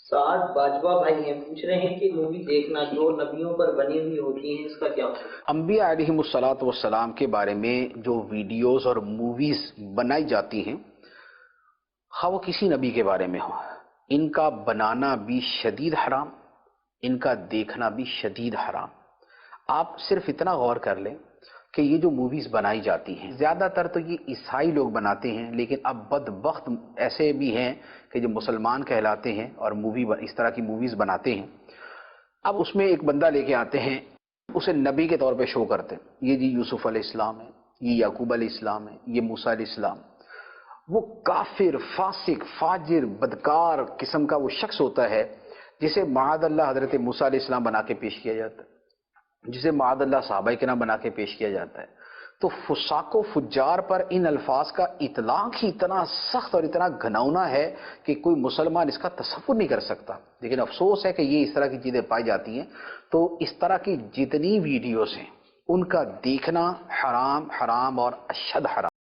سعد باجوہ بھائی ہیں، پوچھ رہے ہیں کہ مووی دیکھنا جو نبیوں پر بنی ہوئی ہوتی ہیں اس کا کیا حکم ہے؟ انبیاء علیہم الصلاۃ والسلام کے بارے میں جو ویڈیوز اور موویز بنائی جاتی ہیں، خواہ وہ کسی نبی کے بارے میں ہو، ان کا بنانا بھی شدید حرام، ان کا دیکھنا بھی شدید حرام۔ آپ صرف اتنا غور کر لیں کہ یہ جو موویز بنائی جاتی ہیں زیادہ تر تو یہ عیسائی لوگ بناتے ہیں، لیکن اب بدبخت ایسے بھی ہیں کہ جو مسلمان کہلاتے ہیں اور اس طرح کی موویز بناتے ہیں۔ اب اس میں ایک بندہ لے کے آتے ہیں، اسے نبی کے طور پہ شو کرتے ہیں، یہ جی یوسف علیہ السلام ہے، یہ یعقوب علیہ السلام ہے، یہ موسیٰ علیہ السلام۔ وہ کافر، فاسق، فاجر، بدکار قسم کا وہ شخص ہوتا ہے جسے معاذ اللہ حضرت موسیٰ علیہ السلام بنا کے پیش کیا جاتا ہے، جسے معاذ اللہ صحابہ کرام بنا کے پیش کیا جاتا ہے۔ تو فساق و فجار پر ان الفاظ کا اطلاق ہی اتنا سخت اور اتنا گھناؤنا ہے کہ کوئی مسلمان اس کا تصور نہیں کر سکتا۔ لیکن افسوس ہے کہ یہ اس طرح کی چیزیں پائی جاتی ہیں۔ تو اس طرح کی جتنی ویڈیوز ہیں ان کا دیکھنا حرام، حرام اور اشد حرام۔